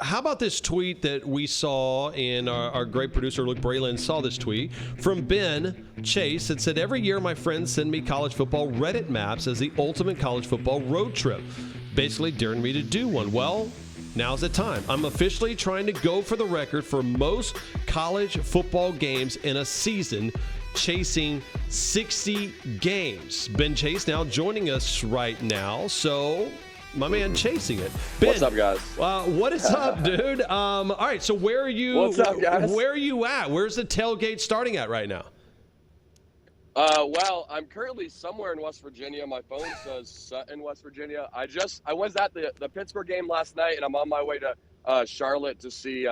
how about this tweet that we saw, and our great producer Luke Braland saw this tweet from Ben Chase. It said, every year my friends send me college football Reddit maps as the ultimate college football road trip, basically daring me to do one. Well, now's the time. I'm officially trying to go for the record for most college football games in a season, chasing 60 games. Ben Chase now joining us right now. So, my man chasing it. Ben, what's up, guys? What is up, dude? All right, so where are you? What's up, guys? Where are you at? Where's the tailgate starting at right now? Well, I'm currently somewhere in West Virginia. My phone says Sutton, West Virginia. I was at the Pittsburgh game last night, and I'm on my way to Charlotte to see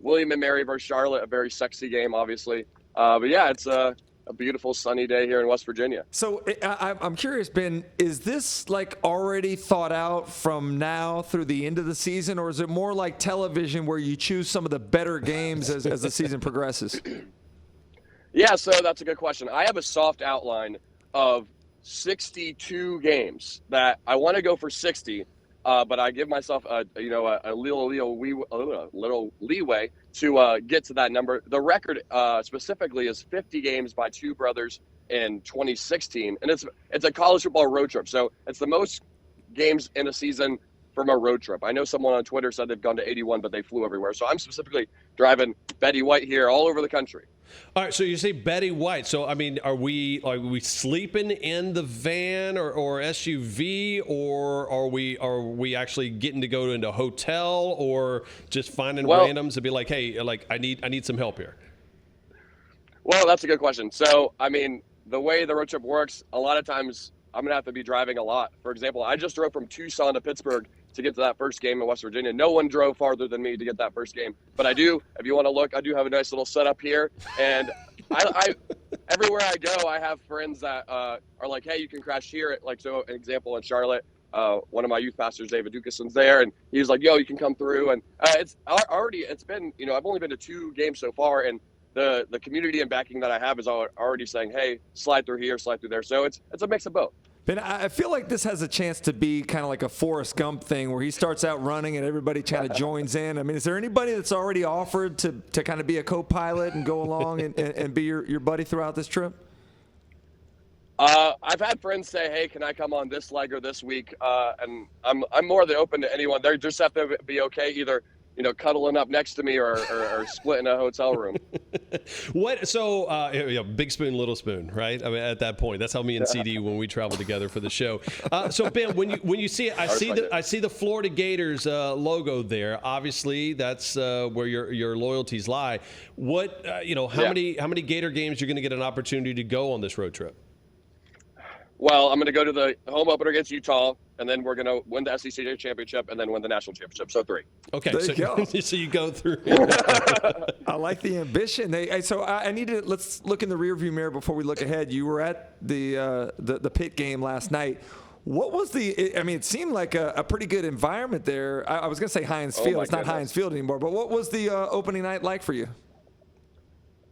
William and Mary versus Charlotte, a very sexy game, obviously. But yeah, it's a beautiful sunny day here in West Virginia. So I'm curious, Ben, is this like already thought out from now through the end of the season, or is it more like television where you choose some of the better games as the season progresses? Yeah, so that's a good question. I have a soft outline of 62 games that I want to go for 60, but I give myself a little leeway to get to that number. The record specifically is 50 games by two brothers in 2016, and it's a college football road trip. So it's the most games in a season from a road trip. I know someone on Twitter said they've gone to 81, but they flew everywhere. So I'm specifically driving Betty White here all over the country. All right, so you say Betty White. So, I mean, are we sleeping in the van or SUV, or are we actually getting to go into a hotel, or just finding randoms and be like, hey, like I need some help here? Well, that's a good question. So, I mean, the way the road trip works, a lot of times I'm going to have to be driving a lot. For example, I just drove from Tucson to Pittsburgh to get to that first game in West Virginia. No one drove farther than me to get that first game. But I do, if you want to look, I do have a nice little setup here. And I everywhere I go, I have friends that are like, hey, you can crash here. Like, so an example in Charlotte, one of my youth pastors, David Dukason's there. And he's like, yo, you can come through. And it's been, I've only been to 2 games so far. And the community and backing that I have is already saying, hey, slide through here, slide through there. So it's a mix of both. Ben, I feel like this has a chance to be kind of like a Forrest Gump thing where he starts out running and everybody kind of joins in. I mean, is there anybody that's already offered to kind of be a co-pilot and go along and be your buddy throughout this trip? I've had friends say, hey, can I come on this leg or this week? And I'm more than open to anyone. They just have to be okay, either cuddling up next to me or splitting a hotel room. What? So, big spoon, little spoon, right? I mean, at that point, that's how me and CD when we travel together for the show. So, Ben, when you see it, I see the Florida Gators logo there. Obviously, that's where your loyalties lie. What? How many Gator games you're going to get an opportunity to go on this road trip? Well, I'm going to go to the home opener against Utah, and then we're going to win the SEC championship and then win the national championship. So 3. Okay, so you go through. I like the ambition. Let's look in the rearview mirror before we look ahead. You were at the Pitt game last night. What was it seemed like a pretty good environment there. I was going to say Heinz Field. It's not Heinz Field anymore. But what was the opening night like for you?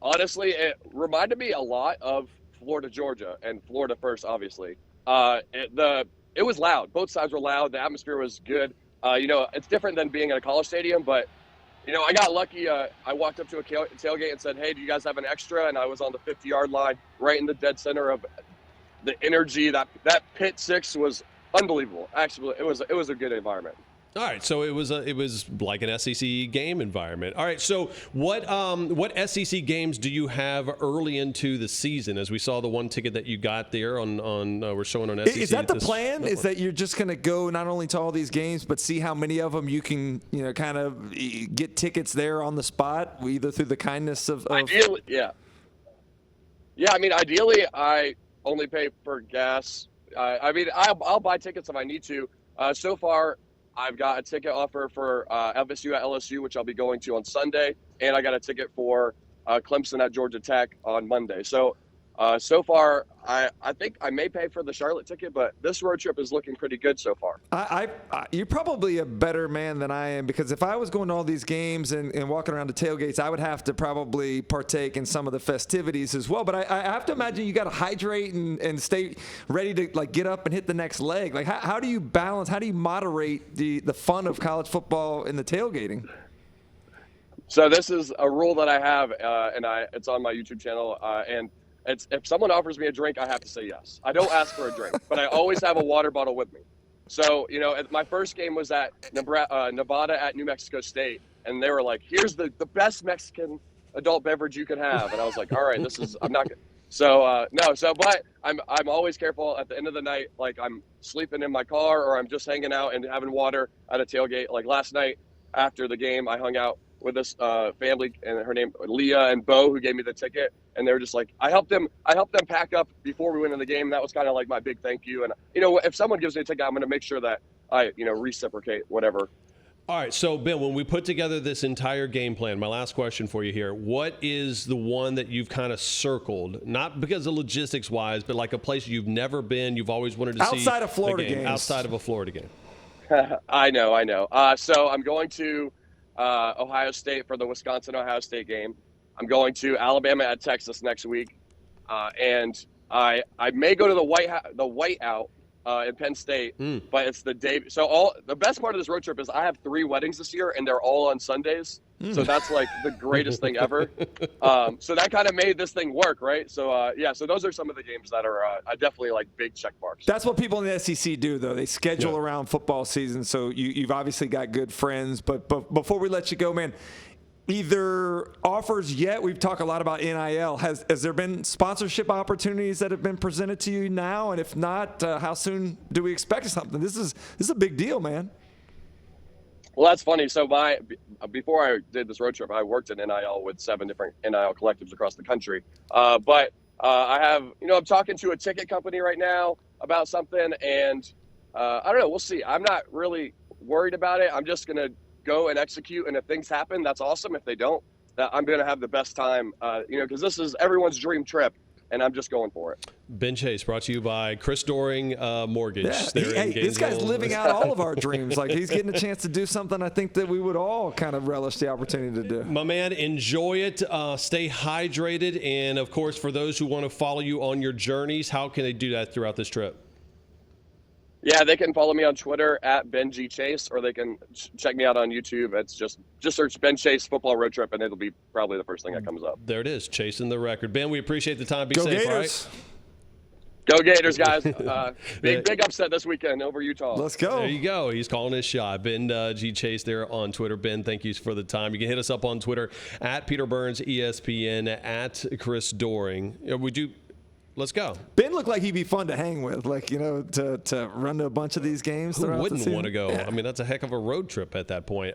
Honestly, it reminded me a lot of Florida, Georgia, and Florida first, obviously. It was loud. Both sides were loud. The atmosphere was good. It's different than being at a college stadium, but, I got lucky. I walked up to a tailgate and said, hey, do you guys have an extra? And I was on the 50-yard line, right in the dead center of the energy. That Pitt 6 was unbelievable. Actually, it was a good environment. All right, so it was like an SEC game environment. All right, so what SEC games do you have early into the season? As we saw the one ticket that you got there on we're showing on SEC. Is that the plan? Is that you're just going to go not only to all these games, but see how many of them you can kind of get tickets there on the spot, either through the kindness of Ideally, yeah. I mean, ideally, I only pay for gas. I'll buy tickets if I need to. So far, I've got a ticket offer for FSU at LSU, which I'll be going to on Sunday, and I got a ticket for Clemson at Georgia Tech on Monday. So So far, I think I may pay for the Charlotte ticket, but this road trip is looking pretty good so far. You're probably a better man than I am, because if I was going to all these games and walking around the tailgates, I would have to probably partake in some of the festivities as well. But I have to imagine you got to hydrate and stay ready to like get up and hit the next leg. Like how do you balance? How do you moderate the fun of college football in the tailgating? So this is a rule that I have, and it's on my YouTube channel, and it's if someone offers me a drink, I have to say yes. I don't ask for a drink, but I always have a water bottle with me. So, my first game was at Nevada at New Mexico State, and they were like, here's the best Mexican adult beverage you can have. And I was like, all right, I'm not good. So, but I'm always careful at the end of the night, like I'm sleeping in my car or I'm just hanging out and having water at a tailgate. Like last night after the game, I hung out with this family, and her name Leah and Bo, who gave me the ticket, and they were just like, I helped them pack up before we went in the game. That was kind of like my big thank you. And if someone gives me a ticket, I'm going to make sure that I reciprocate whatever. All right, so Ben, when we put together this entire game plan, my last question for you here, what is the one that you've kind of circled, not because of logistics wise, but like a place you've never been, you've always wanted to see outside of Florida games, outside of a Florida game? I know. So I'm going to Ohio State for the Wisconsin-Ohio State game. I'm going to Alabama at Texas next week, and I may go to the Whiteout in Penn State, but it's the day. So the best part of this road trip is I have 3 weddings this year, and they're all on Sundays. So that's like the greatest thing ever. So that kind of made this thing work, right? So so those are some of the games that are definitely like big check marks. That's what people in the SEC do, though. They schedule around football season. So you've obviously got good friends. But before we let you go, man, either offers yet? We've talked a lot about NIL. Has there been sponsorship opportunities that have been presented to you now? And if not, how soon do we expect something? This is a big deal, man. Well, that's funny. So before I did this road trip, I worked in NIL with 7 different NIL collectives across the country. But I have, I'm talking to a ticket company right now about something, and I don't know. We'll see. I'm not really worried about it. I'm just gonna go and execute, and if things happen, that's awesome. If they don't, I'm gonna have the best time. Because this is everyone's dream trip, and I'm just going for it. Ben Chase, brought to you by Chris Doering Mortgage. Yeah. This guy's living out all of our dreams. Like, he's getting a chance to do something I think that we would all kind of relish the opportunity to do. My man, enjoy it. Stay hydrated. And, of course, for those who want to follow you on your journeys, how can they do that throughout this trip? Yeah, they can follow me on Twitter at bengchase, or they can check me out on YouTube. It's just search Ben Chase Football Road Trip, and it'll be probably the first thing that comes up. There it is, chasing the record. Ben, we appreciate the time. Be Go safe, Gators. right? Go Gators, guys. Big upset this weekend over Utah. Let's go. There you go. He's calling his shot. Ben G. Chase there on Twitter. Ben, thank you for the time. You can hit us up on Twitter at Peter Burns ESPN, at Chris Doering. Let's go. Ben looked like he'd be fun to hang with, to run to a bunch of these games. Who wouldn't want to go? Yeah. I mean, that's a heck of a road trip at that point.